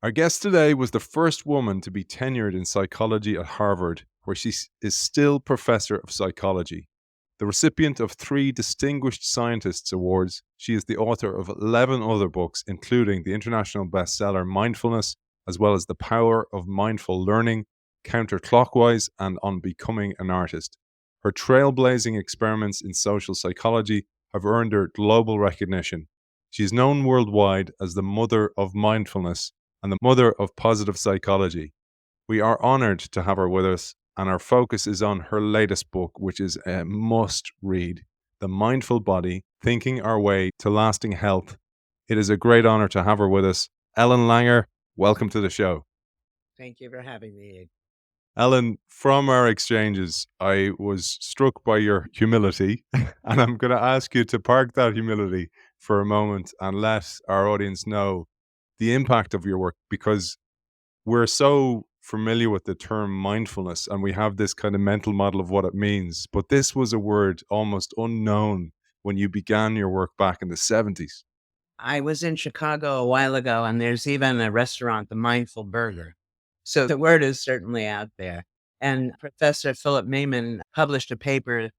Our guest today was the first woman to be tenured in psychology at Harvard, where she is still professor of psychology. The recipient of 3 Distinguished Scientists Awards, she is the author of 11 other books, including the international bestseller Mindfulness, as well as The Power of Mindful Learning, Counterclockwise, and On Becoming an Artist. Her trailblazing experiments in social psychology have earned her global recognition. She is known worldwide as the mother of mindfulness and the mother of positive psychology. We are honored to have her with us, and our focus is on her latest book, which is a must read, The Mindful Body, Thinking Our Way to Lasting Health. It is a great honor to have her with us. Ellen Langer, welcome to the show. Thank you for having me. Ellen, from our exchanges, I was struck by your humility, and I'm going to ask you to park that humility for a moment and let our audience know the impact of your work, because we're so familiar with the term mindfulness and we have this kind of mental model of what it means. But this was a word almost unknown when you began your work back in the 70s. I was in Chicago a while ago, and there's even a restaurant, the Mindful Burger. So the word is certainly out there. And Professor Philip Maiman published a paper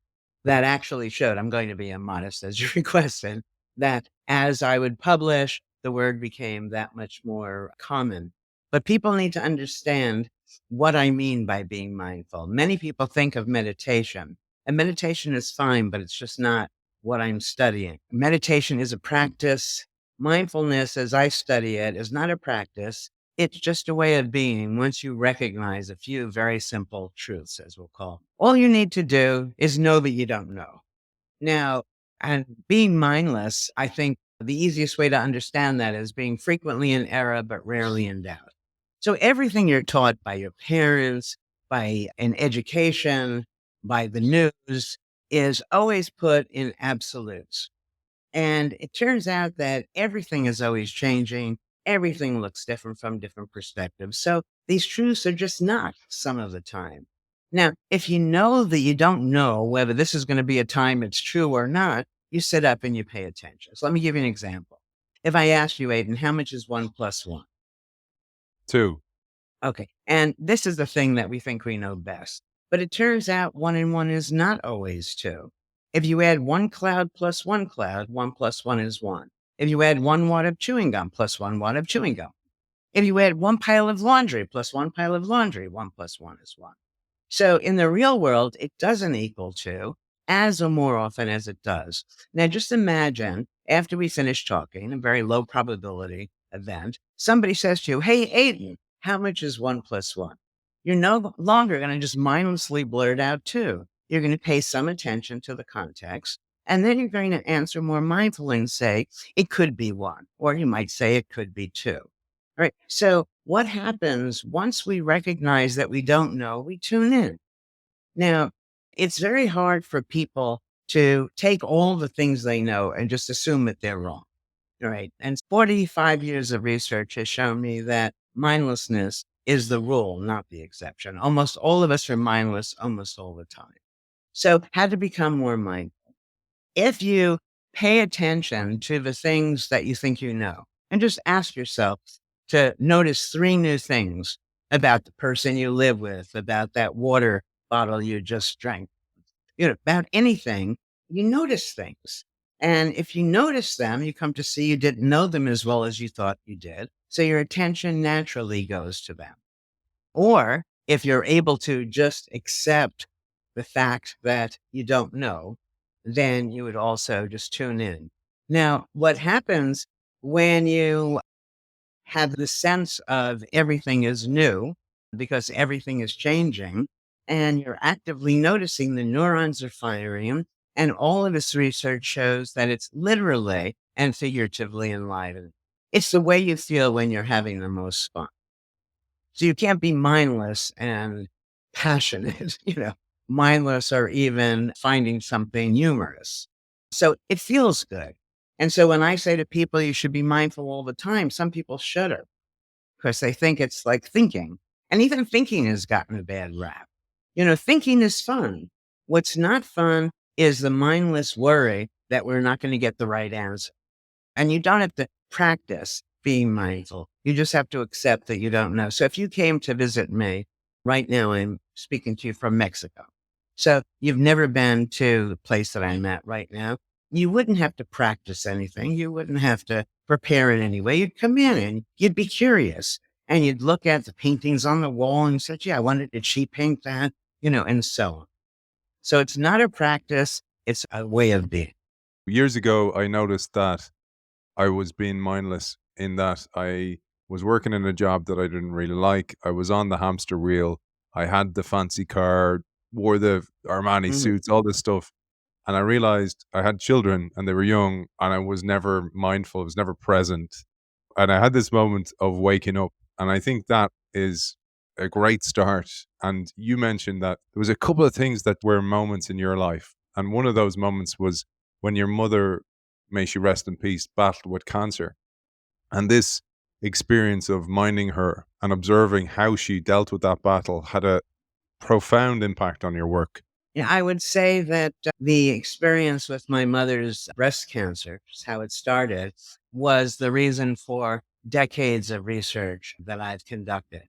that actually showed, I'm going to be immodest as you requested, that as I would publish, the word became that much more common. But people need to understand what I mean by being mindful. Many people think of meditation, and meditation is fine, but it's just not what I'm studying. Meditation is a practice. Mindfulness, as I study it, is not a practice. It's just a way of being once you recognize a few very simple truths, as we'll call. All you need to do is know that you don't know. Now, and being mindless, I think the easiest way to understand that is being frequently in error, but rarely in doubt. So everything you're taught by your parents, by an education, by the news is always put in absolutes. And it turns out that everything is always changing. Everything looks different from different perspectives. So these truths are just not some of the time. Now, if you know that you don't know whether this is going to be a time it's true or not, you sit up and you pay attention. So let me give you an example. If I ask you, Aidan, how much is 1 + 1? 2. Okay. And this is the thing that we think we know best. But it turns out 1 and 1 is not always 2. If you add 1 cloud plus 1 cloud, 1 + 1 is 1. If you add 1 wad of chewing gum plus 1 wad of chewing gum. If you add 1 pile of laundry plus 1 pile of laundry, 1 + 1 is 1. So in the real world, it doesn't equal 2 as or more often as it does. Now, just imagine after we finish talking, a very low probability event, somebody says to you, hey, Aidan, how much is 1 + 1? You're no longer going to just mindlessly blurt out 2. You're going to pay some attention to the context. And then you're going to answer more mindfully and say, it could be 1, or you might say it could be 2. All right. So what happens once we recognize that we don't know, we tune in. Now, it's very hard for people to take all the things they know and just assume that they're wrong. All right. And 45 years of research has shown me that mindlessness is the rule, not the exception. Almost all of us are mindless almost all the time. So, how to become more mindful? If you pay attention to the things that you think you know, and just ask yourself to notice 3 new things about the person you live with, about that water bottle you just drank, about anything, you notice things. And if you notice them, you come to see you didn't know them as well as you thought you did. So your attention naturally goes to them. Or if you're able to just accept the fact that you don't know, then you would also just tune in. Now, what happens when you have the sense of everything is new because everything is changing and you're actively noticing the neurons are firing, and all of this research shows that it's literally and figuratively enlivening. It's the way you feel when you're having the most fun. So you can't be mindless and passionate, mindless or even finding something humorous. So it feels good. And so when I say to people, you should be mindful all the time, some people shudder because they think it's like thinking. And even thinking has gotten a bad rap. Thinking is fun. What's not fun is the mindless worry that we're not going to get the right answer. And you don't have to practice being mindful. You just have to accept that you don't know. So if you came to visit me right now, I'm speaking to you from Mexico. So you've never been to the place that I'm at right now. You wouldn't have to practice anything. You wouldn't have to prepare it anyway. You'd come in and you'd be curious and you'd look at the paintings on the wall and say, gee, I wondered, did she paint that? And so on. So it's not a practice. It's a way of being. Years ago, I noticed that I was being mindless in that I was working in a job that I didn't really like. I was on the hamster wheel. I had the fancy car, wore the Armani Mhm. suits, all this stuff. And I realized I had children and they were young and I was never mindful, I was never present. And I had this moment of waking up. And I think that is a great start. And you mentioned that there was a couple of things that were moments in your life. And one of those moments was when your mother, may she rest in peace, battled with cancer. And this experience of minding her and observing how she dealt with that battle had a profound impact on your work. Yeah, I would say that the experience with my mother's breast cancer, is how it started, was the reason for decades of research that I've conducted.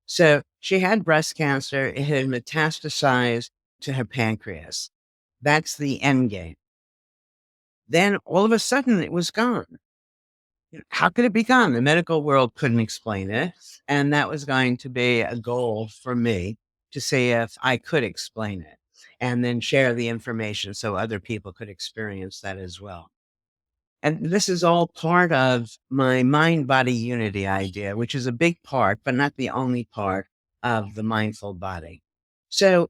So she had breast cancer. It had metastasized to her pancreas. That's the end game. Then all of a sudden it was gone. How could it be gone? The medical world couldn't explain it. And that was going to be a goal for me to see if I could explain it and then share the information so other people could experience that as well. And this is all part of my mind body unity idea, which is a big part, but not the only part of the mindful body. So,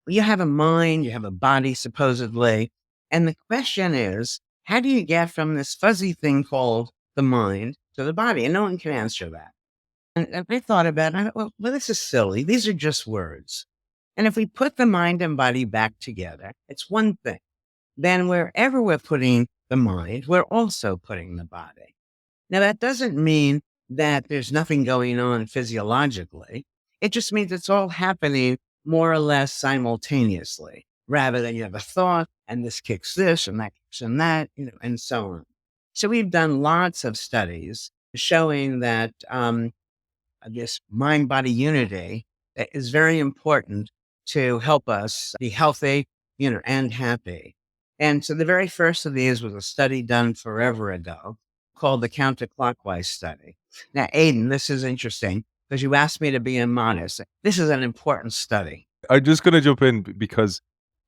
you have a mind, you have a body, supposedly. And the question is, how do you get from this fuzzy thing called the mind to the body? And no one can answer that. And I thought about it. I thought, well, this is silly. These are just words. And if we put the mind and body back together, it's one thing. Then wherever we're putting the mind, we're also putting the body. Now, that doesn't mean that there's nothing going on physiologically. It just means it's all happening more or less simultaneously, rather than you have a thought and this kicks this and that kicks and that, and so on. So we've done lots of studies showing that this mind body unity is very important to help us be healthy, and happy. And so the very first of these was a study done forever ago called the counterclockwise study. Now, Aidan, this is interesting because you asked me to be immodest. This is an important study. I'm just going to jump in because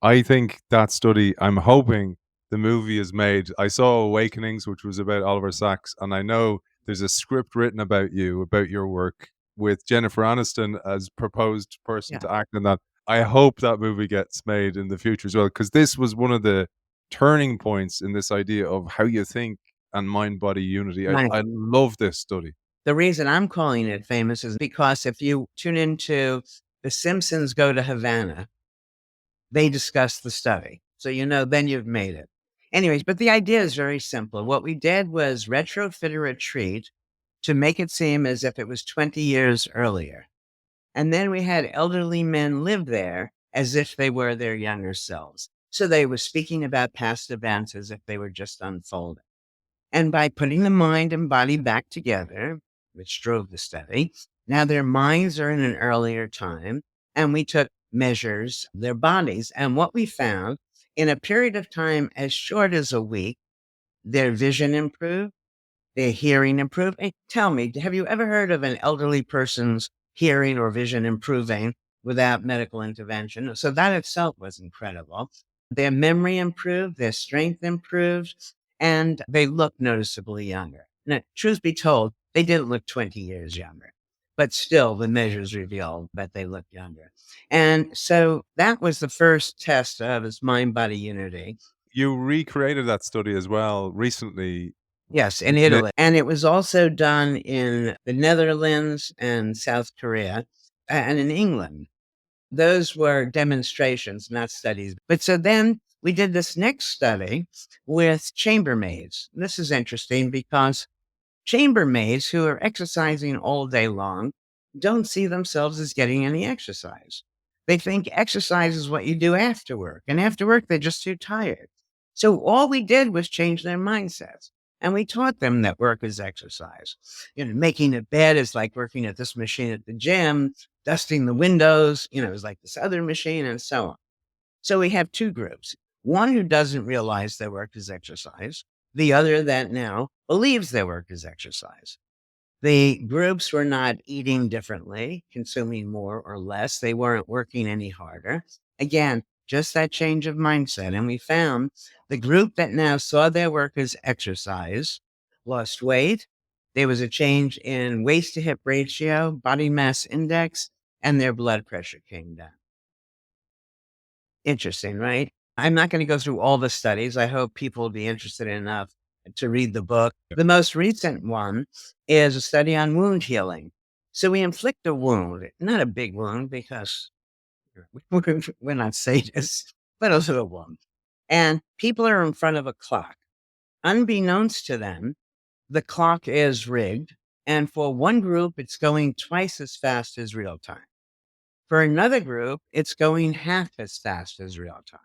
I think that study, I'm hoping the movie is made. I saw Awakenings, which was about Oliver Sacks, and I know there's a script written about you, about your work, with Jennifer Aniston as proposed person Yeah. to act in that. I hope that movie gets made in the future as well, because this was one of the turning points in this idea of how you think and mind body unity. Right. I love this study. The reason I'm calling it famous is because if you tune into The Simpsons Go to Havana, they discuss the study. So, then you've made it. Anyways, but the idea is very simple. What we did was retrofit a retreat to make it seem as if it was 20 years earlier. And then we had elderly men live there as if they were their younger selves. So they were speaking about past events as if they were just unfolding. And by putting the mind and body back together, which drove the study, now their minds are in an earlier time, and we took measures of their bodies. And what we found in a period of time as short as a week, their vision improved, their hearing improved. Hey, tell me, have you ever heard of an elderly person's hearing or vision improving without medical intervention? So that itself was incredible. Their memory improved, their strength improved, and they looked noticeably younger. Now, truth be told, they didn't look 20 years younger, but still the measures revealed that they looked younger. And so that was the first test of his mind body unity. You recreated that study as well recently. Yes, in Ne- Italy. And it was also done in the Netherlands and South Korea and in England. Those were demonstrations, not studies. But so then we did this next study with chambermaids. This is interesting because chambermaids who are exercising all day long don't see themselves as getting any exercise. They think exercise is what you do after work. And after work, they're just too tired. So all we did was change their mindsets. And we taught them that work is exercise. Making a bed is like working at this machine at the gym, dusting the windows, is like this other machine, and so on. So we have two groups, one who doesn't realize their work is exercise, the other that now believes their work is exercise. The groups were not eating differently, consuming more or less. They weren't working any harder. Again, just that change of mindset. And we found the group that now saw their work as exercise lost weight. There was a change in waist to hip ratio, body mass index, and their blood pressure came down. Interesting, right? I'm not going to go through all the studies. I hope people will be interested enough to read the book. The most recent one is a study on wound healing. So we inflict a wound, not a big wound because we're not sadists, but a little wound. And people are in front of a clock. Unbeknownst to them, the clock is rigged. And for one group, it's going twice as fast as real time. For another group, it's going half as fast as real time.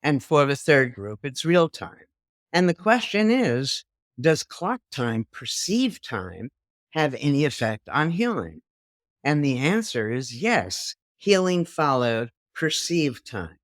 And for the third group, it's real time. And the question is, does clock time, perceived time, have any effect on healing? And the answer is yes. Healing followed perceived time,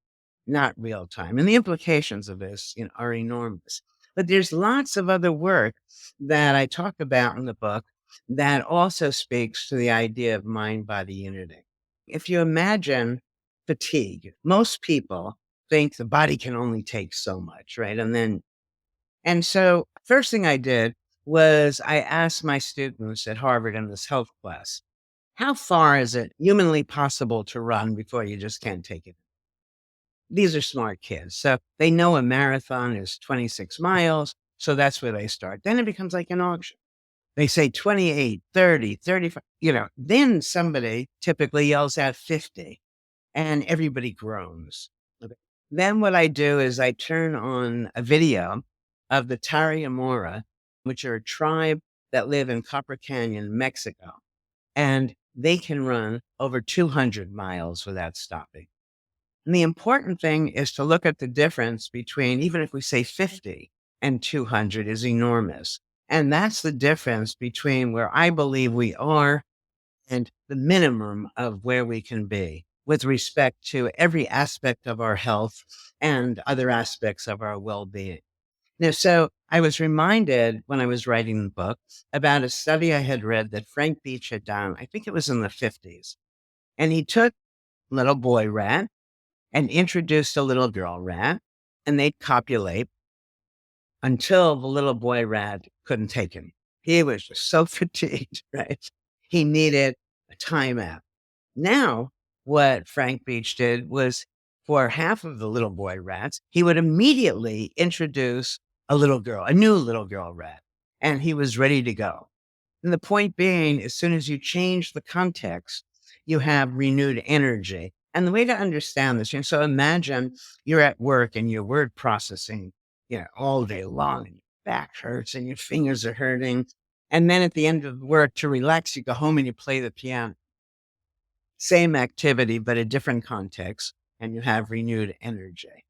not real time. And the implications of this, are enormous. But there's lots of other work that I talk about in the book that also speaks to the idea of mind-body unity. If you imagine fatigue, most people think the body can only take so much, right? And so first thing I did was I asked my students at Harvard in this health class, how far is it humanly possible to run before you just can't take it? These are smart kids. So they know a marathon is 26 miles. So that's where they start. Then it becomes like an auction. They say 28, 30, 35, then somebody typically yells out 50 and everybody groans. Okay. Then what I do is I turn on a video of the Tarahumara, which are a tribe that live in Copper Canyon, Mexico, and they can run over 200 miles without stopping. And the important thing is to look at the difference between, even if we say 50 and 200 is enormous. And that's the difference between where I believe we are and the minimum of where we can be with respect to every aspect of our health and other aspects of our well-being. Now, so I was reminded when I was writing the book about a study I had read that Frank Beach had done. I think it was in the 50s. And he took little boy rat and introduced a little girl rat, and they'd copulate until the little boy rat couldn't take him. He was just so fatigued, right? He needed a timeout. Now, what Frank Beach did was for half of the little boy rats, he would immediately introduce a new little girl rat, and he was ready to go. And the point being, as soon as you change the context, you have renewed energy. And the way to understand this, so imagine you're at work and you're word processing, all day long, and your back hurts and your fingers are hurting. And then at the end of work, to relax, you go home and you play the piano. Same activity, but a different context, and you have renewed energy.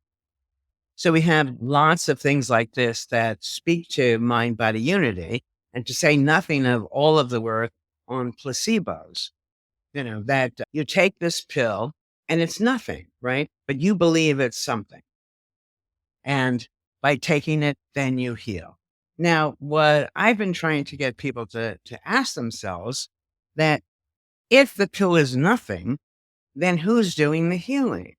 So we have lots of things like this that speak to mind-body unity, and to say nothing of all of the work on placebos, that you take this pill and it's nothing, right? But you believe it's something. And by taking it, then you heal. Now, what I've been trying to get people to ask themselves that if the pill is nothing, then who's doing the healing?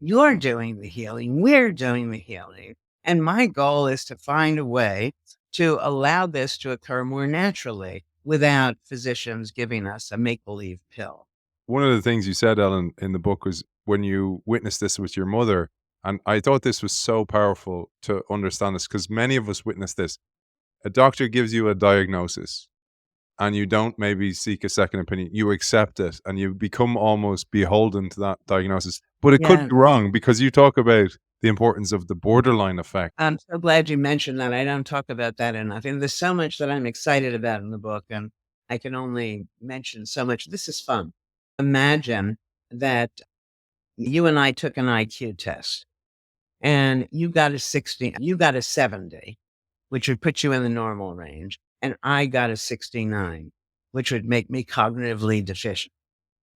You're doing the healing. We're doing the healing. And my goal is to find a way to allow this to occur more naturally without physicians giving us a make-believe pill. One of the things you said, Ellen, in the book was when you witnessed this with your mother. And I thought this was so powerful to understand this because many of us witness this. A doctor gives you a diagnosis and you don't maybe seek a second opinion. You accept it and you become almost beholden to that diagnosis. But it could Yeah. be wrong because you talk about the importance of the borderline effect. I'm so glad you mentioned that. I don't talk about that enough. And there's so much that I'm excited about in the book, and I can only mention so much. This is fun. Imagine that you and I took an IQ test and you got a 60, you got a 70, which would put you in the normal range, and I got a 69, which would make me cognitively deficient.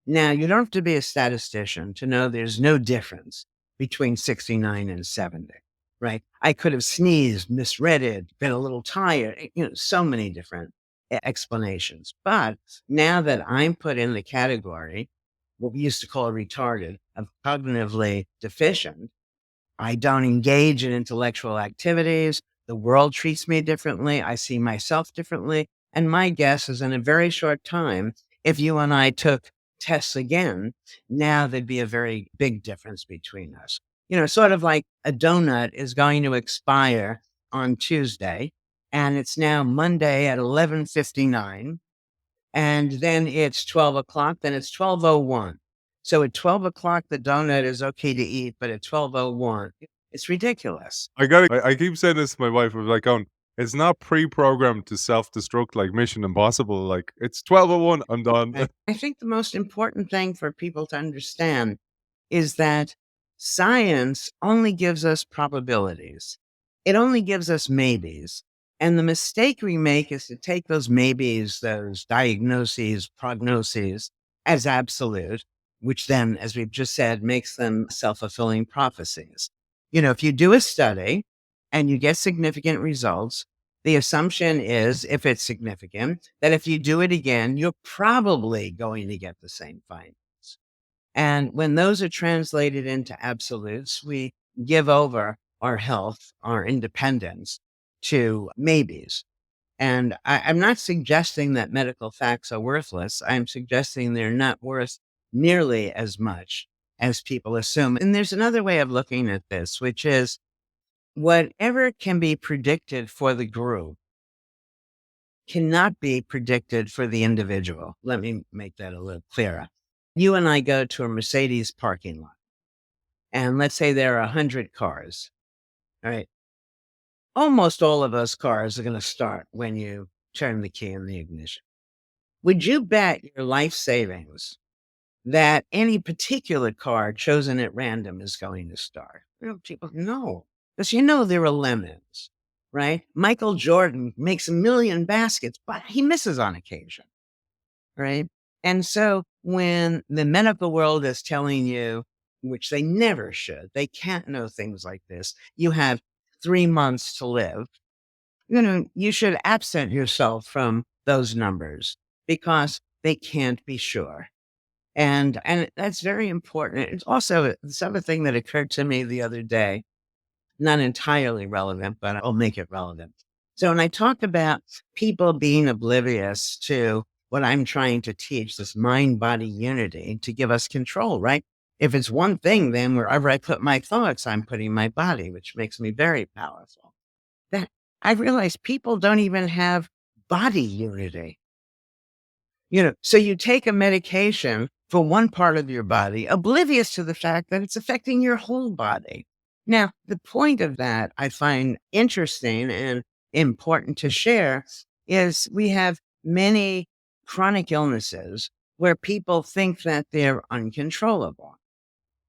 Now, you don't have to be a statistician to know there's no difference between 69 and 70, right? I could have sneezed, misread it, been a little tired, so many different explanations. But now that I'm put in the category, what we used to call retarded, of cognitively deficient, I don't engage in intellectual activities. The world treats me differently. I see myself differently. And my guess is in a very short time, if you and I took tests again, now there'd be a very big difference between us. Sort of like a donut is going to expire on Tuesday, and it's now Monday at 11:59, and then it's 12 o'clock, then it's 12:01. So at 12 o'clock, the donut is okay to eat, but at 12:01, it's ridiculous. I keep saying this to my wife. I'm like, going, it's not pre-programmed to self-destruct like Mission Impossible. Like, it's 12:01, I'm done. I think the most important thing for people to understand is that science only gives us probabilities. It only gives us maybes. And the mistake we make is to take those maybes, those diagnoses, prognoses as absolute, which then, as we've just said, makes them self-fulfilling prophecies. If you do a study and you get significant results, the assumption is, if it's significant, that if you do it again, you're probably going to get the same findings. And when those are translated into absolutes, we give over our health, our independence to maybes. And I'm not suggesting that medical facts are worthless. I'm suggesting they're not worth nearly as much as people assume. And there's another way of looking at this, which is whatever can be predicted for the group cannot be predicted for the individual. Let me make that a little clearer. You and I go to a Mercedes parking lot, and let's say there are 100 cars. All right. Almost all of those cars are going to start when you turn the key in the ignition. Would you bet your life savings that any particular car chosen at random is going to start? People know, because there are lemons, right? Michael Jordan makes 1,000,000 baskets, but he misses on occasion, right? And so when the medical world is telling you, which they never should, they can't know things like this, you have 3 months to live, you should absent yourself from those numbers because they can't be sure. And that's very important. It's also this other thing that occurred to me the other day, not entirely relevant, but I'll make it relevant. So when I talked about people being oblivious to what I'm trying to teach, this mind-body unity to give us control, right? If it's one thing, then wherever I put my thoughts, I'm putting my body, which makes me very powerful. That I realize people don't even have body unity. So you take a medication for one part of your body, oblivious to the fact that it's affecting your whole body. Now, the point of that I find interesting and important to share is we have many chronic illnesses where people think that they're uncontrollable.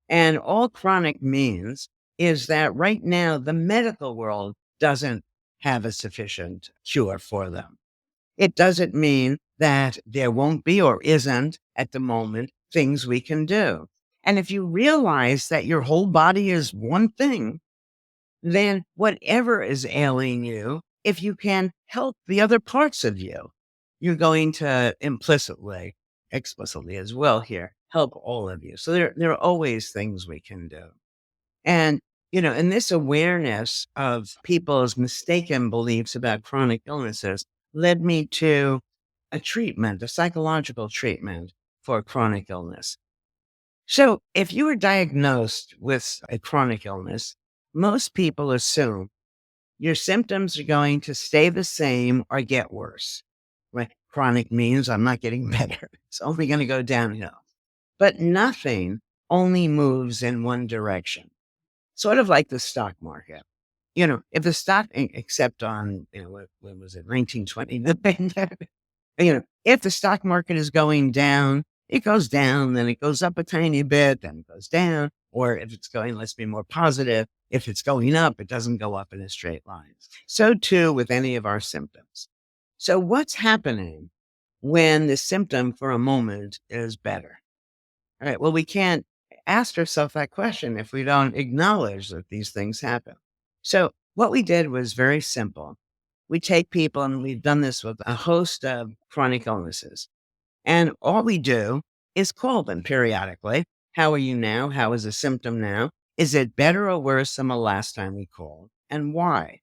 And all chronic means is that right now, the medical world doesn't have a sufficient cure for them. It doesn't mean that there won't be or isn't at the moment things we can do. And if you realize that your whole body is one thing, then whatever is ailing you, if you can help the other parts of you, you're going to implicitly, explicitly as well here, help all of you. So there are always things we can do. And, in this awareness of people's mistaken beliefs about chronic illnesses led me to a treatment, a psychological treatment for chronic illness. So if you were diagnosed with a chronic illness, most people assume your symptoms are going to stay the same or get worse. Right? Chronic means I'm not getting better. It's only going to go downhill. But nothing only moves in one direction. Sort of like the stock market. If the stock, except on, when was it, 1920, the pandemic, if the stock market is going down, it goes down, then it goes up a tiny bit, then it goes down. Or if it's going, let's be more positive. If it's going up, it doesn't go up in a straight line. So too with any of our symptoms. So what's happening when the symptom for a moment is better? All right. Well, we can't ask ourselves that question if we don't acknowledge that these things happen. So what we did was very simple. We take people, and we've done this with a host of chronic illnesses. And all we do is call them periodically. How are you now? How is the symptom now? Is it better or worse than the last time we called? And why?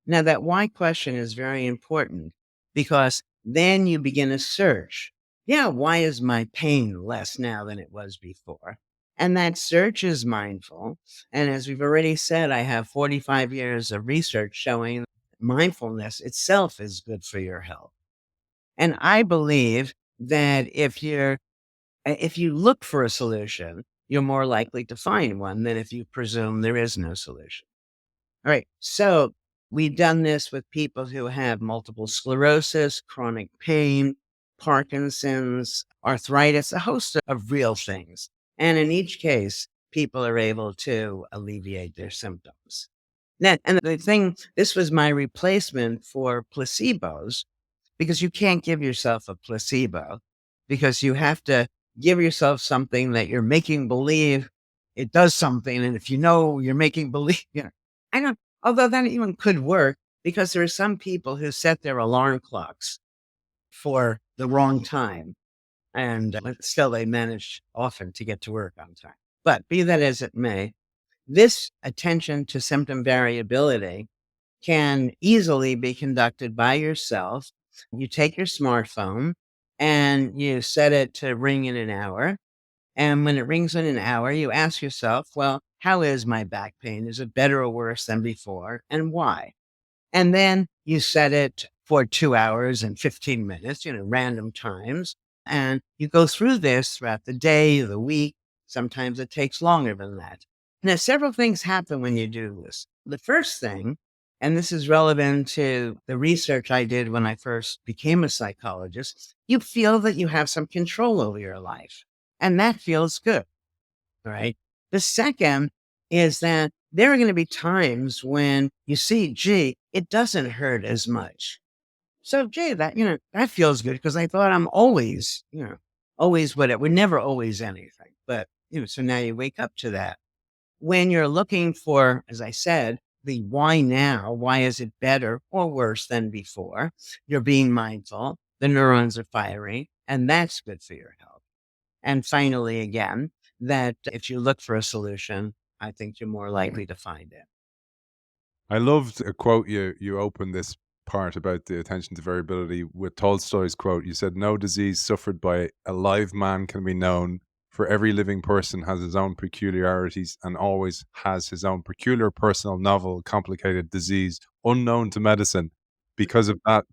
Now, that why question is very important because then you begin a search. Yeah, why is my pain less now than it was before? And that search is mindful. And as we've already said, I have 45 years of research showing mindfulness itself is good for your health. And I believe that if you look for a solution, you're more likely to find one than if you presume there is no solution. All right. So we've done this with people who have multiple sclerosis, chronic pain, Parkinson's, arthritis, a host of real things. And in each case, people are able to alleviate their symptoms. Now, and the thing, this was my replacement for placebos because you can't give yourself a placebo because you have to give yourself something that you're making believe it does something. And if you know you're making believe, I don't, although that even could work because there are some people who set their alarm clocks for the wrong time. And still they manage often to get to work on time. But be that as it may, this attention to symptom variability can easily be conducted by yourself. You take your smartphone and you set it to ring in an hour. And when it rings in an hour, you ask yourself, well, how is my back pain? Is it better or worse than before? And why? And then you set it for 2 hours and 15 minutes, random times. And you go through this throughout the day, the week. Sometimes it takes longer than that. Now, several things happen when you do this. The first thing, and this is relevant to the research I did when I first became a psychologist, you feel that you have some control over your life. And that feels good, right? The second is that there are going to be times when you see, gee, it doesn't hurt as much. So, gee, that feels good because I thought I'm always, always whatever. We're never always anything. But, so now you wake up to that. When you're looking for, as I said, the why now, why is it better or worse than before? You're being mindful. The neurons are firing, and that's good for your health. And finally, again, that if you look for a solution, I think you're more likely to find it. I loved a quote you opened this part about the attention to variability with Tolstoy's quote. You said, "No disease suffered by a live man can be known, for every living person has his own peculiarities and always has his own peculiar, personal, novel, complicated disease unknown to medicine because of that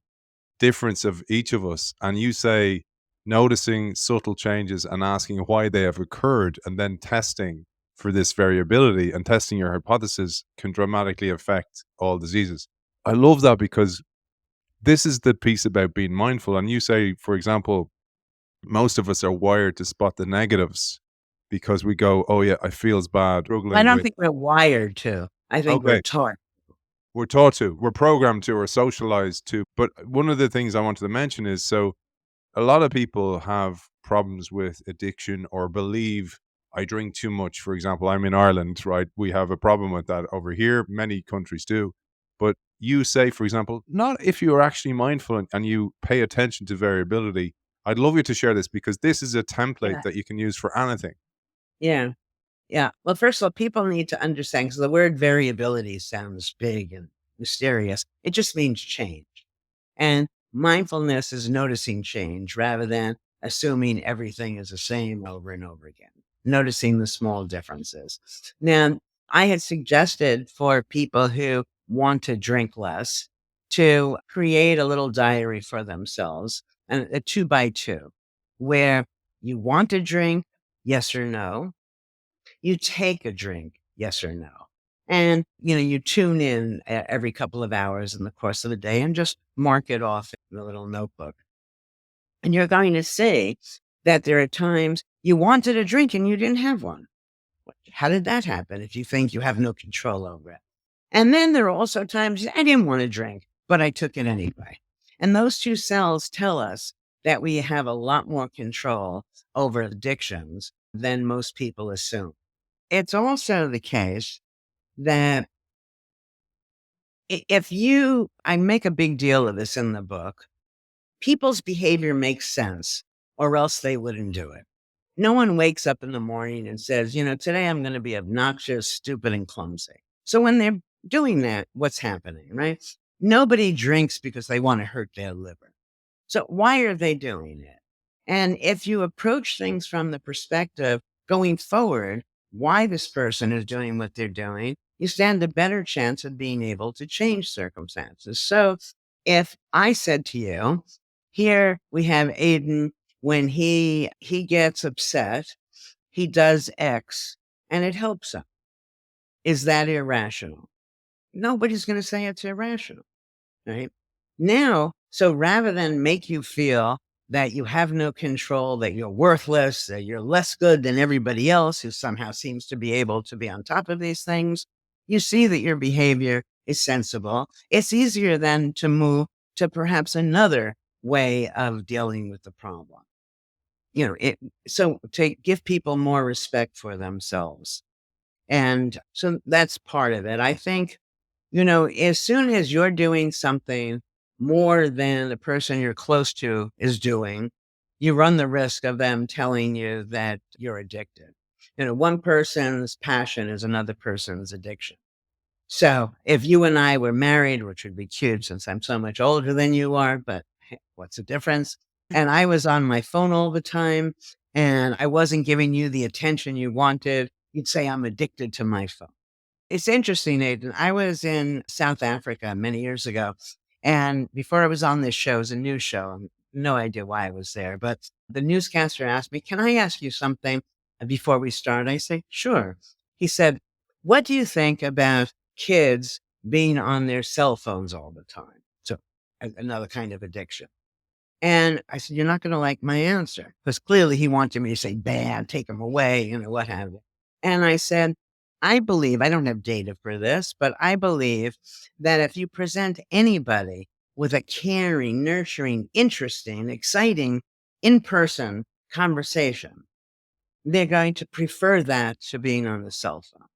difference of each of us." And you say noticing subtle changes and asking why they have occurred and then testing for this variability and testing your hypothesis can dramatically affect all diseases. I love that because this is the piece about being mindful. And you say, for example, most of us are wired to spot the negatives because we go, oh, yeah, I feels bad, I struggling don't with. think we're wired to. I think we're Okay. taught. We're taught to, we're programmed to, or socialized to. But one of the things I wanted to mention is so a lot of people have problems with addiction or believe I drink too much. For example, I'm in Ireland, right? We have a problem with that over here. Many countries do. But you say, for example, not if you are actually mindful and you pay attention to variability. I'd love you to share this because this is a template Yeah. that you can use for anything. Yeah. Yeah. Well, first of all, people need to understand because the word variability sounds big and mysterious. It just means change. And mindfulness is noticing change rather than assuming everything is the same over and over again, noticing the small differences. Now, I had suggested for people who want to drink less to create a little diary for themselves, and a 2 by 2, where you want to drink, yes or no, you take a drink, yes or no. And, you tune in every couple of hours in the course of the day and just mark it off in a little notebook. And you're going to see that there are times you wanted a drink and you didn't have one. How did that happen if you think you have no control over it? And then there are also times I didn't want to drink, but I took it anyway. And those two cells tell us that we have a lot more control over addictions than most people assume. It's also the case that I make a big deal of this in the book, people's behavior makes sense or else they wouldn't do it. No one wakes up in the morning and says, today I'm going to be obnoxious, stupid, and clumsy. So when they're doing that, what's happening, right? Nobody drinks because they want to hurt their liver. So why are they doing it? And if you approach things from the perspective going forward, why this person is doing what they're doing, you stand a better chance of being able to change circumstances. So if I said to you, here we have Aidan, when he gets upset, he does X and it helps him. Is that irrational? Nobody's going to say it's irrational, right? Now, so rather than make you feel that you have no control, that you're worthless, that you're less good than everybody else who somehow seems to be able to be on top of these things, you see that your behavior is sensible. It's easier then to move to perhaps another way of dealing with the problem. So to give people more respect for themselves. And so that's part of it. I think, as soon as you're doing something more than the person you're close to is doing, you run the risk of them telling you that you're addicted. One person's passion is another person's addiction. So if you and I were married, which would be cute since I'm so much older than you are, but hey, what's the difference? And I was on my phone all the time and I wasn't giving you the attention you wanted, you'd say I'm addicted to my phone. It's interesting, Aidan. I was in South Africa many years ago. And before I was on this show, it was a news show. No idea why I was there, but the newscaster asked me, "Can I ask you something before we start?" I say, "Sure." He said, "What do you think about kids being on their cell phones all the time?" So another kind of addiction. And I said, "You're not going to like my answer," because clearly he wanted me to say bad, take them away, what have you. And I said, I believe, I don't have data for this, but I believe that if you present anybody with a caring, nurturing, interesting, exciting in-person conversation, they're going to prefer that to being on the cell phone.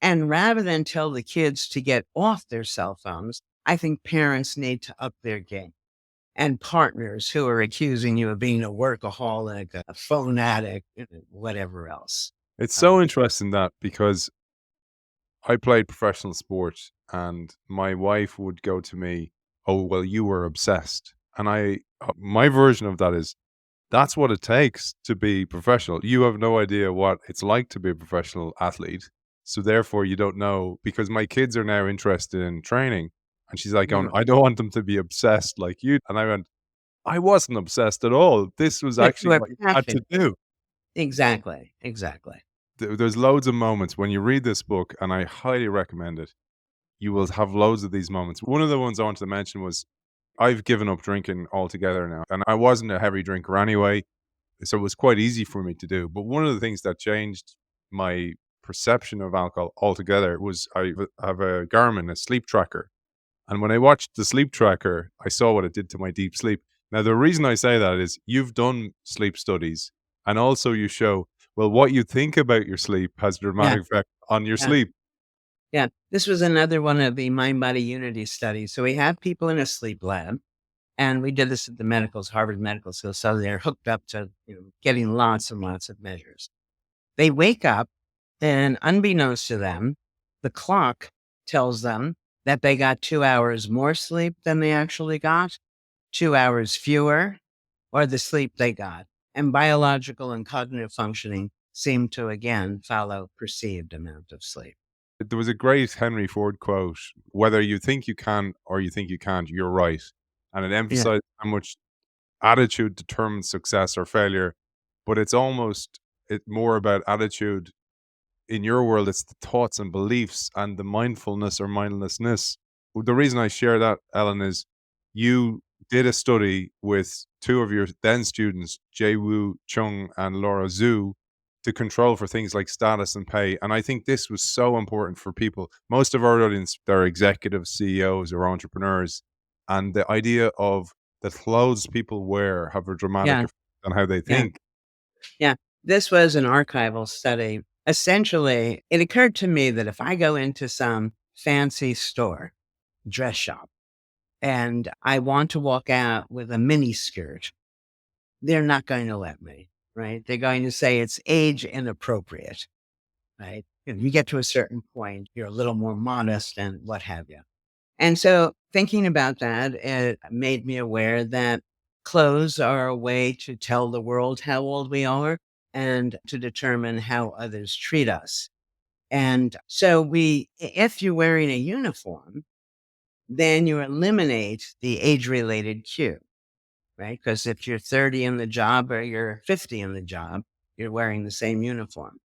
And rather than tell the kids to get off their cell phones, I think parents need to up their game. And partners who are accusing you of being a workaholic, a phone addict, whatever else. It's so Um, interesting that because I played professional sport and my wife would go to me, "Oh, well, you were obsessed." And my version of that is that's what it takes to be professional. You have no idea what it's like to be a professional athlete. So therefore you don't know, because my kids are now interested in training. And she's like, mm, I don't want them to be obsessed like you. And I went, I wasn't obsessed at all. This was but you actually are what you had to passionate. do. Exactly, exactly. There's loads of moments when you read this book, and I highly recommend it. You will have loads of these moments. One of the ones I wanted to mention was I've given up drinking altogether now, and I wasn't a heavy drinker anyway, so it was quite easy for me to do. But one of the things that changed my perception of alcohol altogether was have a Garmin, a sleep tracker, and when I watched the sleep tracker, I saw what it did to my deep sleep. Now, the reason I say that is you've done sleep studies, and also you show, well, what you think about your sleep has a Yeah, dramatic effect on your yeah, sleep. yeah. This was another one of the mind body unity studies. So we have people in a sleep lab, and we did this at the medicals, Harvard Medical School. So they're hooked up to getting lots and lots of measures. They wake up, and unbeknownst to them, the clock tells them that they got 2 hours more sleep than they actually got, 2 hours fewer, or the sleep they got. And biological and cognitive functioning seem to again follow perceived amount of sleep. There was a great Henry Ford quote: "Whether you think you can or you think you can't, you're right." And it Yeah. emphasized how much attitude determines success or failure, but it's almost more about attitude. In your world, it's the thoughts and beliefs and the mindfulness or mindlessness. The reason I share that, Ellen, is you did a study with two of your then students, Jae Woo Chung and Laura Zhu, to control for things like status and pay. And I think this was so important for people. Most of our audience, they're executives, CEOs, or entrepreneurs. And the idea of the clothes people wear have a dramatic Yeah. effect on how they Yeah. think. Yeah. This was an archival study. Essentially, it occurred to me that if I go into some fancy store, dress shop, and I want to walk out with a mini skirt, they're not going to let me, right? They're going to say it's age inappropriate, right? You get to a certain point, you're a little more modest and what have you. And so thinking about that, it made me aware that clothes are a way to tell the world how old we are and to determine how others treat us. And so if you're wearing a uniform, then you eliminate the age related cue, right? Because if you're 30 in the job or you're 50 in the job, you're wearing the same uniform.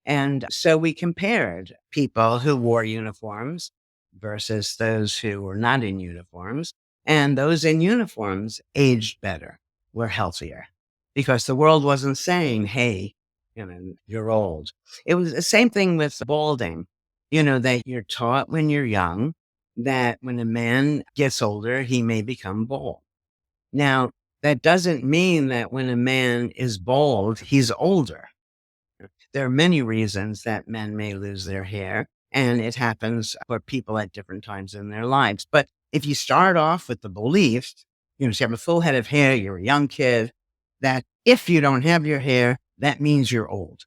And so we compared people who wore uniforms versus those who were not in uniforms. And those in uniforms aged better, were healthier because the world wasn't saying, hey, you're old. It was the same thing with balding, that you're taught when you're young that when a man gets older, he may become bald. Now, that doesn't mean that when a man is bald, he's older. There are many reasons that men may lose their hair, and it happens for people at different times in their lives. But if you start off with the belief, so you have a full head of hair, you're a young kid, that if you don't have your hair, that means you're old.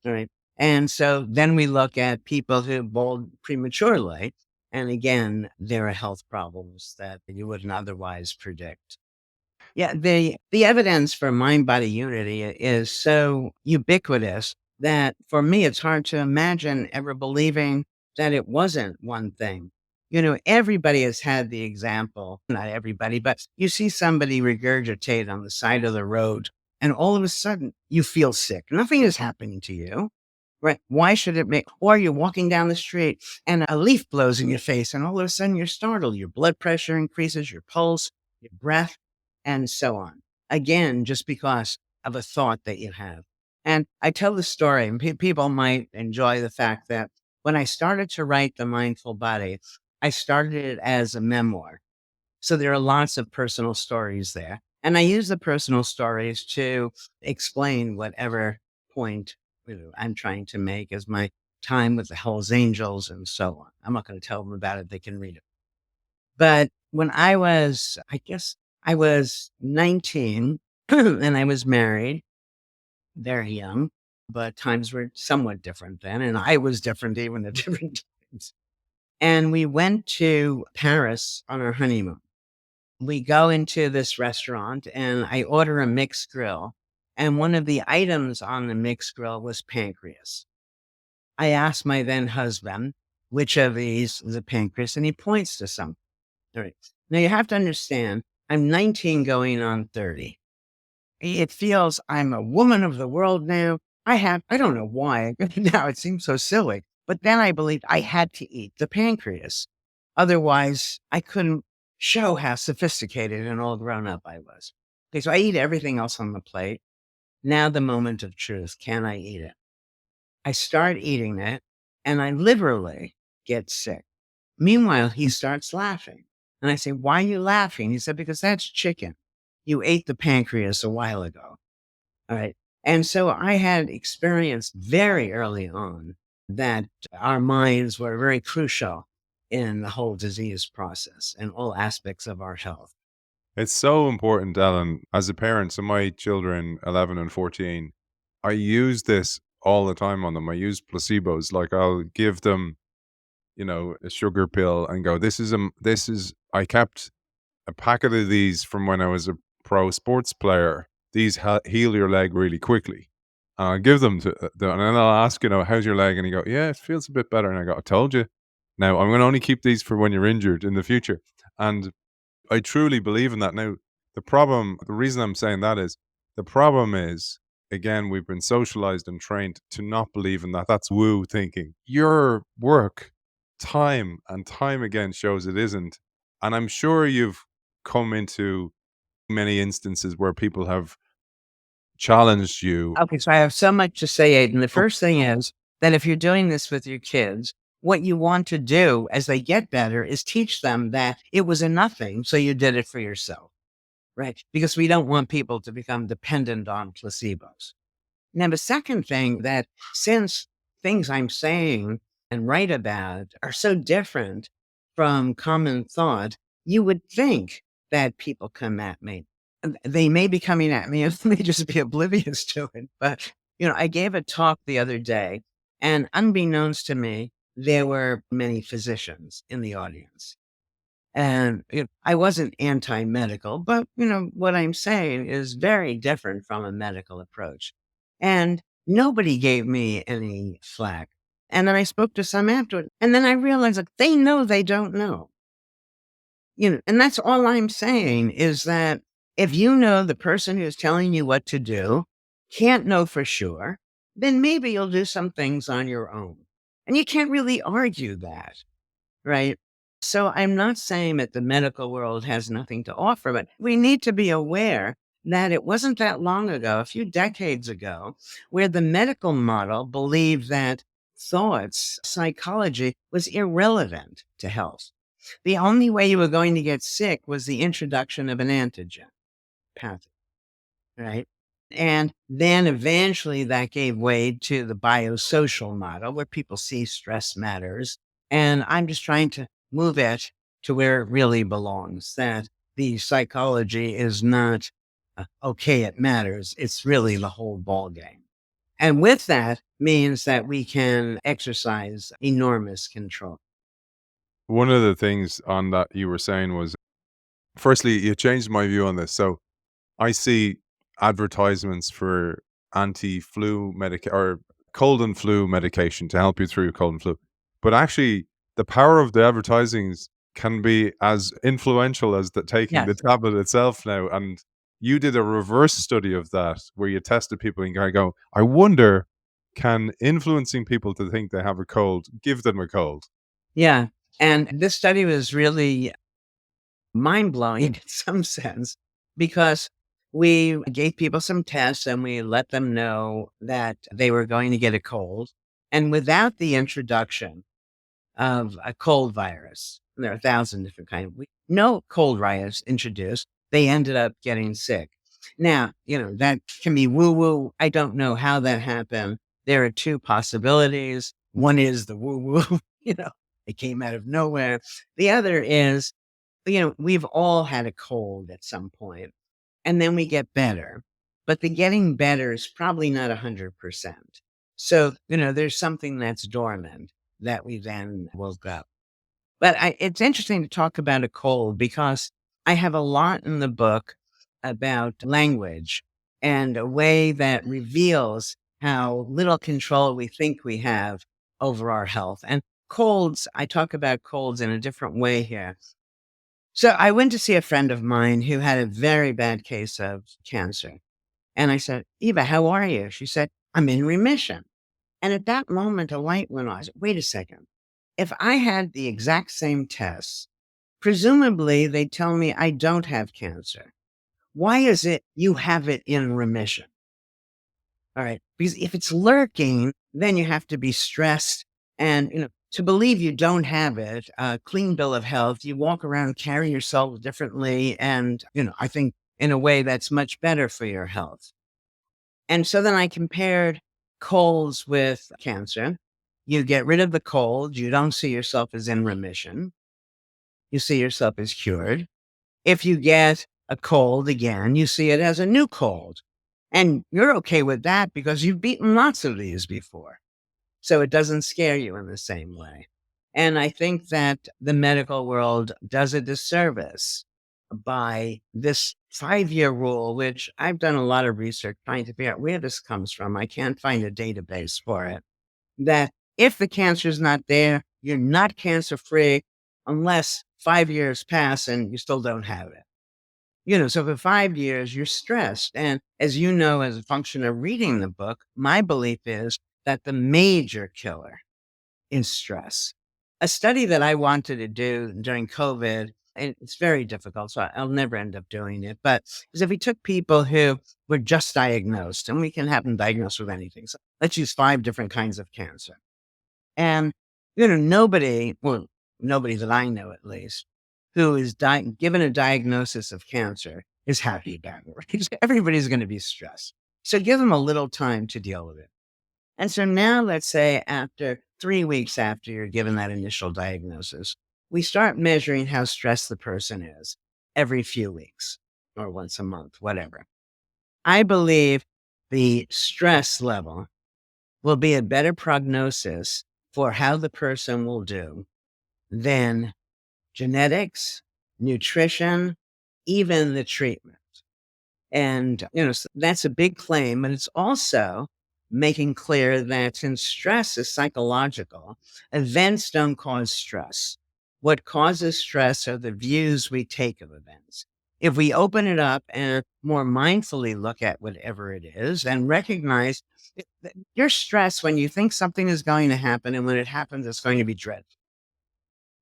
All right. And so then we look at people who bald prematurely. And again, there are health problems that you wouldn't otherwise predict. Yeah, the evidence for mind-body unity is so ubiquitous that for me, it's hard to imagine ever believing that it wasn't one thing. Everybody has had the example, not everybody, but you see somebody regurgitate on the side of the road, and all of a sudden you feel sick. Nothing is happening to you, right? Why should it make, or you're walking down the street and a leaf blows in your face, and all of a sudden you're startled. Your blood pressure increases, your pulse, your breath and so on. Again, just because of a thought that you have. And I tell the story, and people might enjoy the fact that when I started to write The Mindful Body, I started it as a memoir. So there are lots of personal stories there. And I use the personal stories to explain whatever point I'm trying to make as my time with the Hells Angels and so on. I'm not going to tell them about it. They can read it. But when I guess I was 19 and I was married, very young, but times were somewhat different then. And I was different even at different times. And we went to Paris on our honeymoon. We go into this restaurant and I order a mixed grill. And one of the items on the mixed grill was pancreas. I asked my then husband, which of these is a pancreas? And he points to something. All right. Now you have to understand, I'm 19 going on 30. It feels I'm a woman of the world now. I don't know why. Now it seems so silly. But then I believed I had to eat the pancreas. Otherwise, I couldn't show how sophisticated and all grown up I was. Okay, so I eat everything else on the plate. Now the moment of truth. Can I eat it? I start eating it and I literally get sick. Meanwhile, he starts laughing. And I say, why are you laughing? He said, because that's chicken. You ate the pancreas a while ago. All right. And so I had experienced very early on that our minds were very crucial in the whole disease process and all aspects of our health. It's so important, Alan, as a parent. So my children, 11 and 14, I use this all the time on them. I use placebos. Like I'll give them, a sugar pill and go, I kept a packet of these from when I was a pro sports player. These heal your leg really quickly. And I'll give them and then I'll ask, how's your leg? And you go, yeah, it feels a bit better. And I go, I told you. Now I'm going to only keep these for when you're injured in the future. And I truly believe in that. Now, the reason I'm saying that is the problem is, again, we've been socialized and trained to not believe in that. That's woo thinking. Your work, time and time again, shows it isn't. And I'm sure you've come into many instances where people have challenged you? Okay, so I have so much to say, Aidan. The first thing is that if you're doing this with your kids, what you want to do as they get better is teach them that it was a nothing, so you did it for yourself, right? Because we don't want people to become dependent on placebos. Now, the second thing that since things I'm saying and write about are so different from common thought, you would think that people come at me. And they may be coming at me and may just be oblivious to it. But, I gave a talk the other day, and unbeknownst to me, there were many physicians in the audience. And I wasn't anti medical, but, what I'm saying is very different from a medical approach. And nobody gave me any flack. And then I spoke to some afterward. And then I realized like they know they don't know. And that's all I'm saying is that if you know the person who's telling you what to do can't know for sure, then maybe you'll do some things on your own. And you can't really argue that. Right. So I'm not saying that the medical world has nothing to offer, but we need to be aware that it wasn't that long ago, a few decades ago, where the medical model believed that thoughts, psychology was irrelevant to health. The only way you were going to get sick was the introduction of an antigen pathogen, right? And then eventually that gave way to the biosocial model where people see stress matters. And I'm just trying to move it to where it really belongs, that the psychology is not, okay, it matters. It's really the whole ball game. And with that means that we can exercise enormous control. One of the things on that you were saying was, firstly, you changed my view on this. So I see advertisements for anti-flu or cold and flu medication to help you through your cold and flu. But actually, the power of the advertisings can be as influential as taking the Yes. tablet itself now. And you did a reverse study of that where you tested people and go, I wonder, can influencing people to think they have a cold give them a cold? Yeah. And this study was really mind blowing in some sense because we gave people some tests and we let them know that they were going to get a cold. And without the introduction of a cold virus, and there are 1,000 different kinds, no cold virus introduced, they ended up getting sick. Now, that can be woo woo. I don't know how that happened. There are two possibilities. One is the woo woo, it came out of nowhere. The other is we've all had a cold at some point, and then we get better. But the getting better is probably not 100%. So, there's something that's dormant that we then woke up. But it's interesting to talk about a cold because I have a lot in the book about language and a way that reveals how little control we think we have over our health. And colds, I talk about colds in a different way here. So I went to see a friend of mine who had a very bad case of cancer. And I said, Eva, how are you? She said, I'm in remission. And at that moment, a light went on. I said, wait a second. If I had the exact same tests, presumably they tell me I don't have cancer. Why is it you have it in remission? All right. Because if it's lurking, then you have to be stressed. And, to believe you don't have it, a clean bill of health, you walk around, carry yourself differently. And, I think in a way that's much better for your health. And so then I compared colds with cancer. You get rid of the cold. You don't see yourself as in remission. You see yourself as cured. If you get a cold again, you see it as a new cold. And you're okay with that because you've beaten lots of these before. So it doesn't scare you in the same way. And I think that the medical world does a disservice by this 5-year rule, which I've done a lot of research trying to figure out where this comes from. I can't find a database for it. That if the cancer is not there, you're not cancer free unless 5 years pass and you still don't have it. So for 5 years, you're stressed. And as you know, as a function of reading the book, my belief is that the major killer is stress. A study that I wanted to do during COVID And it's very difficult, so I'll never end up doing it. But is if we took people who were just diagnosed, and we can have them diagnosed with anything. So let's use 5 different kinds of cancer. And, nobody, well, nobody that I know at least, who is given a diagnosis of cancer is happy about it. Right? Everybody's going to be stressed. So give them a little time to deal with it. And so now let's say after 3 weeks after you're given that initial diagnosis, we start measuring how stressed the person is every few weeks or once a month, whatever. I believe the stress level will be a better prognosis for how the person will do than genetics, nutrition, even the treatment. And, that's a big claim. And it's also making clear that since stress is psychological, events don't cause stress. What causes stress are the views we take of events. If we open it up and more mindfully look at whatever it is and recognize that you're stressed when you think something is going to happen, and when it happens, it's going to be dreadful.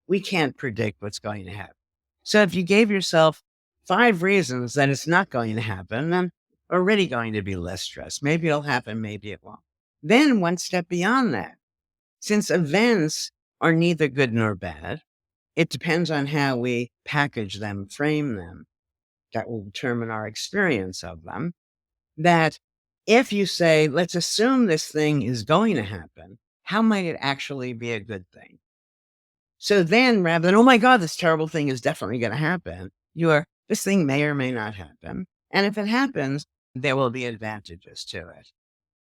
We can't predict what's going to happen. So if you gave yourself 5 reasons that it's not going to happen, then already going to be less stressed. Maybe it'll happen, maybe it won't. Then one step beyond that, since events are neither good nor bad, it depends on how we package them, frame them, that will determine our experience of them. That if you say, let's assume this thing is going to happen, how might it actually be a good thing? So then rather than, oh my God, this terrible thing is definitely going to happen, this thing may or may not happen. And if it happens, there will be advantages to it.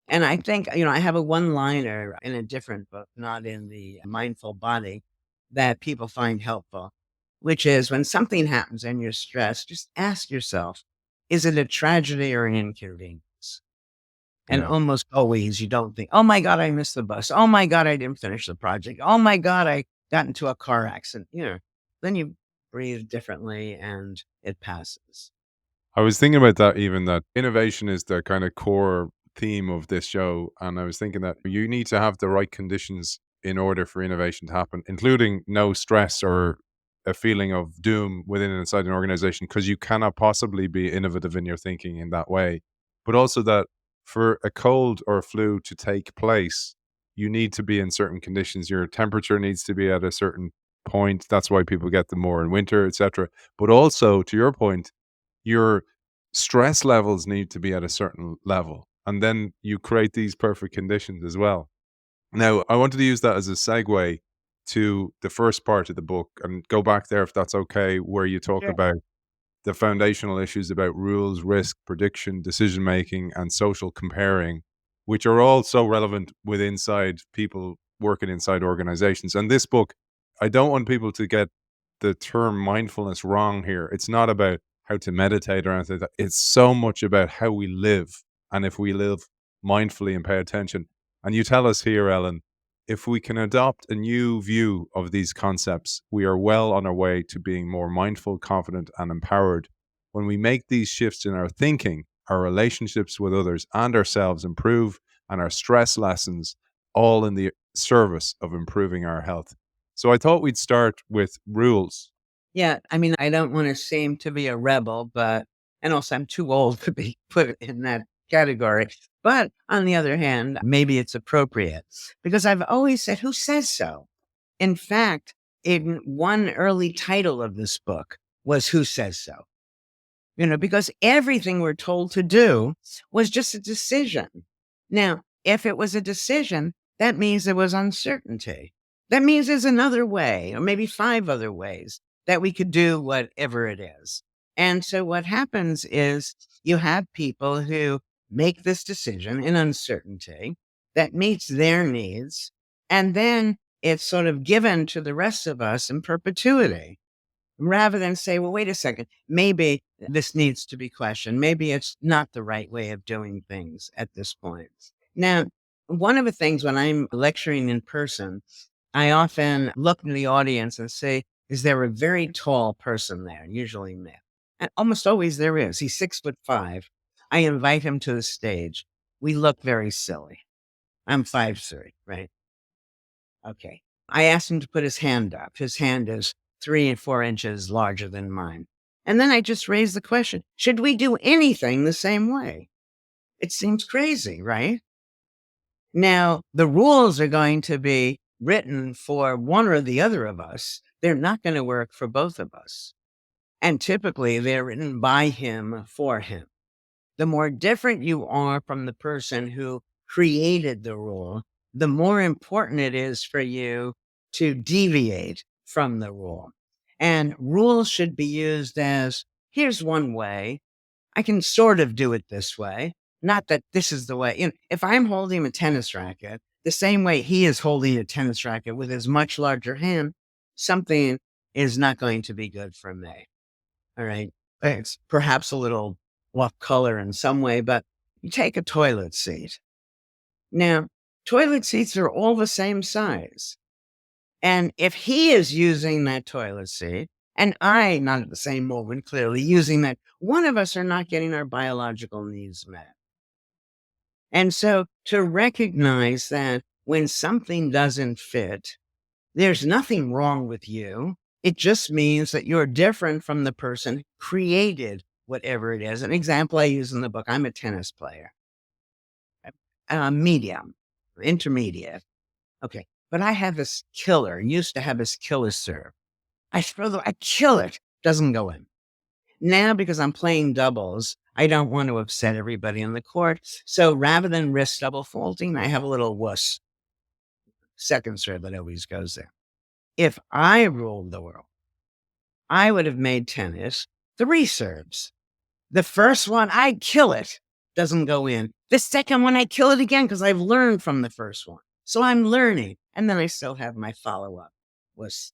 And I think, I have a one-liner in a different book, not in the Mindful Body, that people find helpful, which is when something happens and you're stressed, just ask yourself, is it a tragedy or an inconvenience? And Yeah. almost always you don't think, oh my God, I missed the bus. Oh my God, I didn't finish the project. Oh my God, I got into a car accident. Then you breathe differently and it passes. I was thinking about that, even that innovation is the kind of core theme of this show. And I was thinking that you need to have the right conditions in order for innovation to happen, including no stress or a feeling of doom within and inside an organization, because you cannot possibly be innovative in your thinking in that way. But also that for a cold or a flu to take place, you need to be in certain conditions. Your temperature needs to be at a certain point. That's why people get them more in winter, etc. But also, to your point, your stress levels need to be at a certain level. And then you create these perfect conditions as well. Now, I wanted to use that as a segue to the first part of the book and go back there, if that's okay, where you talk Sure. about the foundational issues about rules, risk, prediction, decision making, and social comparing, which are all so relevant with inside people working inside organizations. And this book, I don't want people to get the term mindfulness wrong here. It's not about how to meditate or anything like that. It's so much about how we live. And if we live mindfully and pay attention. And you tell us here, Ellen, if we can adopt a new view of these concepts, we are well on our way to being more mindful, confident, and empowered. When we make these shifts in our thinking, our relationships with others and ourselves improve, and our stress lessens, all in the service of improving our health. So I thought we'd start with rules. Yeah. I mean, I don't want to seem to be a rebel, and also I'm too old to be put in that category. But on the other hand, maybe it's appropriate because I've always said, who says so? In fact, in one early title of this book was Who Says So? Because everything we're told to do was just a decision. Now, if it was a decision, that means there was uncertainty. That means there's another way, or maybe 5 other ways that we could do whatever it is. And so what happens is you have people who make this decision in uncertainty that meets their needs, and then it's sort of given to the rest of us in perpetuity rather than say, well, wait a second, maybe this needs to be questioned. Maybe it's not the right way of doing things at this point. Now, one of the things when I'm lecturing in person, I often look in the audience and say, is there a very tall person there? Usually male. And almost always there is. He's 6'5". I invite him to the stage. We look very silly. I'm 5'3", right? Okay. I asked him to put his hand up. His hand is 3 and 4 inches larger than mine. And then I just raised the question, should we do anything the same way? It seems crazy, right? Now, the rules are going to be written for one or the other of us. They're not going to work for both of us. And typically, they're written by him for him. The more different you are from the person who created the rule, the more important it is for you to deviate from the rule. And rules should be used as, here's one way. I can sort of do it this way. Not that this is the way. If I'm holding a tennis racket, the same way he is holding a tennis racket with his much larger hand, something is not going to be good for me. All right. It's perhaps a little off color in some way, but you take a toilet seat. Now, toilet seats are all the same size. And if he is using that toilet seat, and I, not at the same moment, clearly using that, one of us are not getting our biological needs met. And so to recognize that when something doesn't fit, there's nothing wrong with you. It just means that you're different from the person who created whatever it is. An example I use in the book, I'm a tennis player, medium, intermediate. Okay. But I have this killer, used to have this killer serve. I kill it, doesn't go in. Now, because I'm playing doubles, I don't want to upset everybody on the court. So rather than risk double faulting, I have a little wuss second serve that always goes there. If I ruled the world, I would have made tennis 3 serves. The first one, I kill it, doesn't go in. The second one, I kill it again because I've learned from the first one. So I'm learning. And then I still have my follow-up was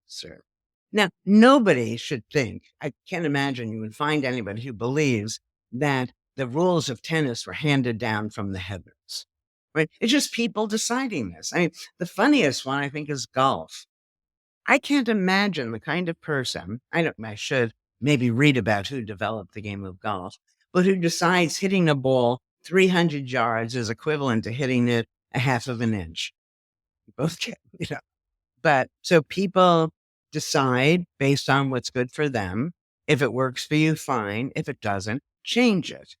serve. Now, nobody should think, I can't imagine you would find anybody who believes that the rules of tennis were handed down from the heavens, right? It's just people deciding this. I mean, the funniest one, I think, is golf. I can't imagine the kind of person, I should maybe read about who developed the game of golf, but who decides hitting a ball 300 yards is equivalent to hitting it a half of an inch. Both can, But so people decide based on what's good for them. If it works for you, fine. If it doesn't, change it.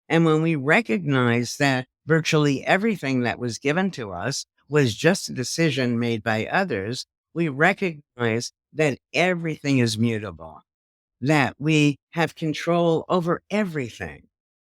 And when we recognize that virtually everything that was given to us was just a decision made by others, we recognize that everything is mutable, that we have control over everything.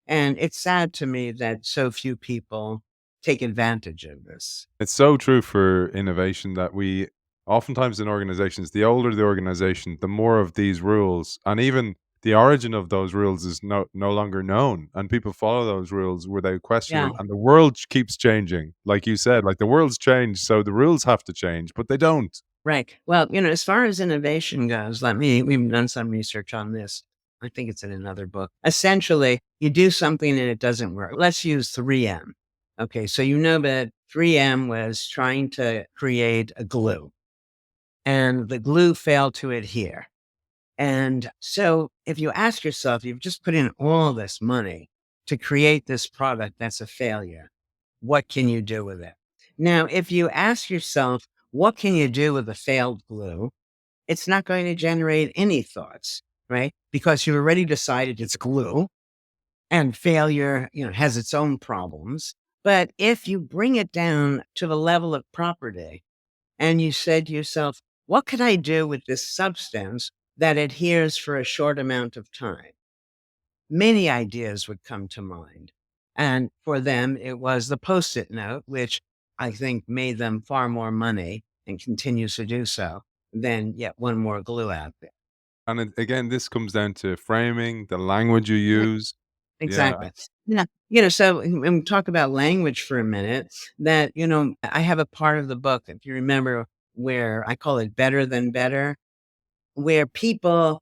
And it's sad to me that so few people take advantage of this. It's so true for innovation that we oftentimes in organizations, the older the organization, the more of these rules and even the origin of those rules is no longer known. And people follow those rules without questioning Yeah. it. And the world keeps changing. Like you said, like the world's changed, so the rules have to change, but they don't. Right. Well, as far as innovation goes, we've done some research on this. I think it's in another book. Essentially, you do something and it doesn't work. Let's use 3M. Okay. So you know that 3M was trying to create a glue and the glue failed to adhere. And so if you ask yourself, you've just put in all this money to create this product that's a failure. What can you do with it? Now, if you ask yourself, what can you do with a failed glue? It's not going to generate any thoughts, right? Because you've already decided it's glue and failure, has its own problems. But if you bring it down to the level of property and you said to yourself, what could I do with this substance that adheres for a short amount of time? Many ideas would come to mind. And for them, it was the Post-it note, which I think made them far more money and continues to do so than yet one more glue out there. And again, this comes down to framing, the language you Yeah, use. Yeah. exactly. Yeah. So when we talk about language for a minute, that, I have a part of the book, if you remember, where I call it better than better, where people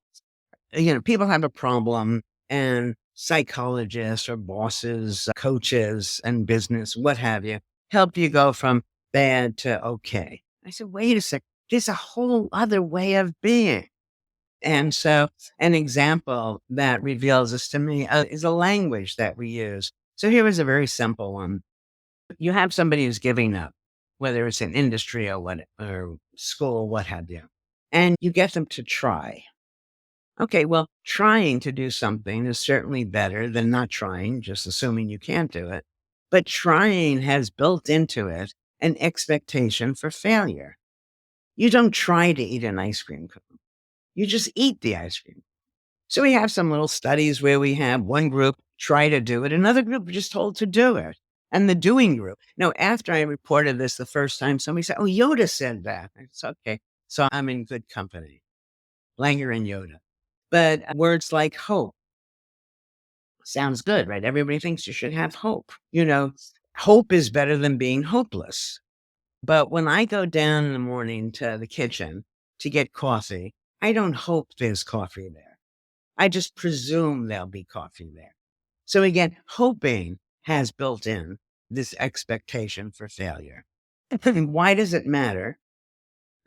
have a problem and psychologists or bosses, coaches and business, what have you, help you go from bad to okay. I said, wait a sec, there's a whole other way of being. And so an example that reveals this to me is a language that we use. So here is a very simple one. You have somebody who's giving up, whether it's an industry or school, what have you. and you get them to try. Okay, well, trying to do something is certainly better than not trying, just assuming you can't do it. But trying has built into it an expectation for failure. You don't try to eat an ice cream cone. You just eat the ice cream. So we have some little studies where we have one group try to do it, another group just told to do it. And the doing group. Now, after I reported this the first time, somebody said, "Oh, Yoda said that." It's okay. So I'm in good company. Langer and Yoda. But words like hope sounds good, right? Everybody thinks you should have hope. Hope is better than being hopeless. But when I go down in the morning to the kitchen to get coffee, I don't hope there's coffee there. I just presume there'll be coffee there. So again, hoping has built in this expectation for failure. Why does it matter?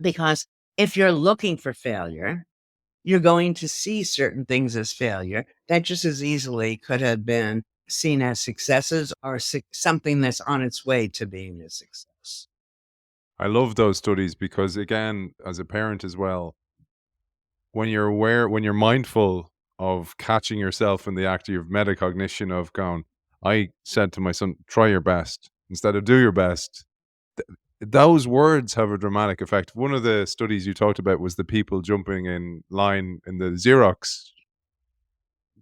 Because if you're looking for failure, you're going to see certain things as failure that just as easily could have been seen as successes or something that's on its way to being a success. I love those studies because, again, as a parent as well, when you're aware, when you're mindful of catching yourself in the act of metacognition of going, I said to my son, try your best instead of do your best. Those words have a dramatic effect. One of the studies you talked about was the people jumping in line in the Xerox.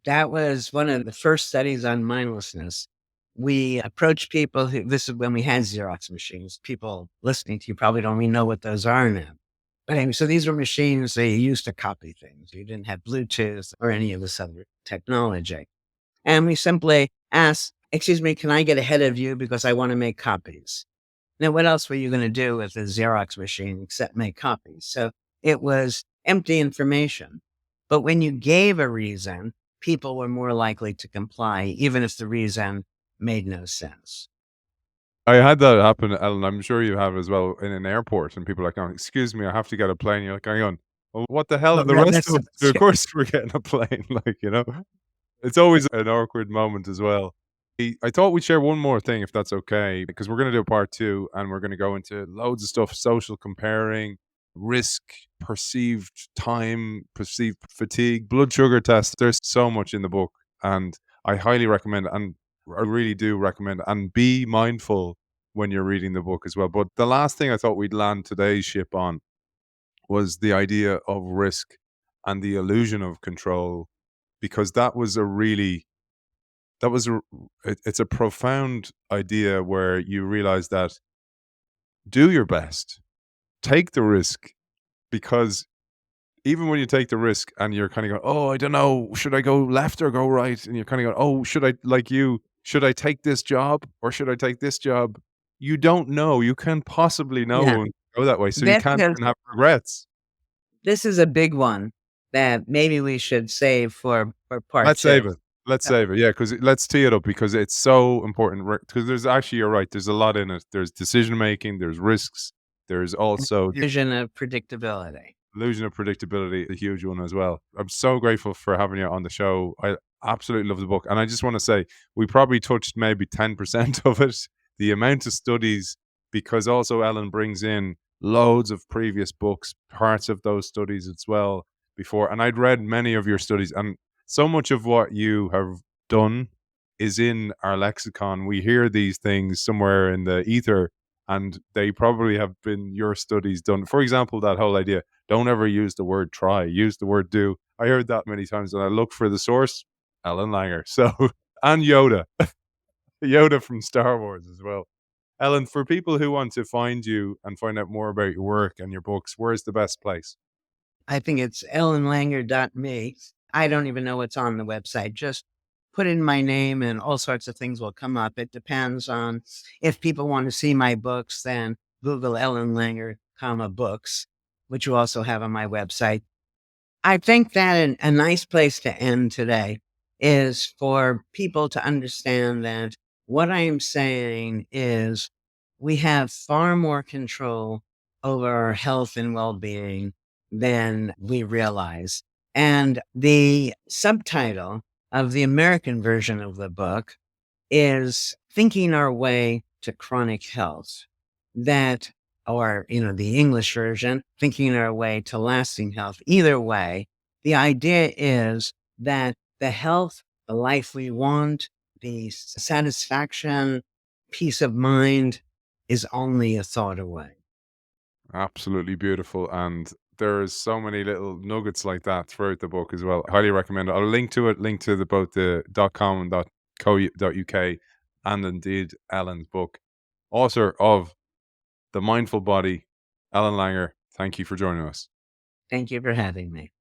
That was one of the first studies on mindlessness. We approached people this is when we had Xerox machines. People listening to you probably don't even know what those are now. But anyway, so these were machines they used to copy things. You didn't have Bluetooth or any of this other technology. And we simply asked, "Excuse me, can I get ahead of you because I want to make copies?" Now, what else were you going to do with a Xerox machine except make copies? So it was empty information. But when you gave a reason, people were more likely to comply, even if the reason made no sense. I had that happen, Ellen. I'm sure you have as well in an airport, and people are like, "Oh, excuse me, I have to get a plane." You're like, "Hang on, well, what the hell?" Well, And the rest that's of us, of course, we're getting a plane. It's always an awkward moment as well. I thought we'd share one more thing, if that's okay, because we're going to do a part two, and we're going to go into loads of stuff: social comparing, risk, perceived time, perceived fatigue, blood sugar tests. There's so much in the book, and I highly recommend, and I really do recommend, and be mindful when you're reading the book as well. But the last thing I thought we'd land today's ship on was the idea of risk and the illusion of control, because that was a really that was a it's a profound idea where you realize that do your best, take the risk, because even when you take the risk and you're kind of going, oh, I don't know, should I go left or go right? And you're kind of going, oh, should I take this job or should I take this job? You don't know. You can't possibly Yeah. know and go that way. So you This can't is, even have regrets. this is a big one that maybe we should save for part Let's two. save it. Let's Uh, save it. Yeah, because let's tee it up because it's so important. Because there's actually, you're right. There's a lot in it. There's decision making. There's risks. There's also Vision of predictability. illusion of predictability, a huge one as well. I'm so grateful for having you on the show. I absolutely love the book. And I just want to say, we probably touched maybe 10% of it, the amount of studies, because also Ellen brings in loads of previous books, parts of those studies as well before. And I'd read many of your studies, and so much of what you have done is in our lexicon. We hear these things somewhere in the ether, and they probably have been your studies done. For example, that whole idea, don't ever use the word try, use the word do. I heard that many times, and I look for the source, Ellen Langer. So, and Yoda, Yoda from Star Wars as well. Ellen, for people who want to find you and find out more about your work and your books, where's the best place? I think it's ellenlanger.me. I don't even know what's on the website. Just put in my name and all sorts of things will come up. It depends on if people want to see my books, then Google Ellen Langer, comma books, which you also have on my website. I think that a nice place to end today is for people to understand that what I'm saying is we have far more control over our health and well being than we realize. And the subtitle of the American version of the book is Thinking Our Way to Chronic Health. That or, the English version, Thinking Our Way to Lasting Health. Either way, the idea is that the health, the life we want, the satisfaction, peace of mind is only a thought away. Absolutely beautiful. And there's so many little nuggets like that throughout the book as well. I highly recommend it. I'll link to it, link to both the .com and .co.uk, and indeed Ellen's book. Author of The Mindful Body, Ellen Langer, thank you for joining us. Thank you for having me.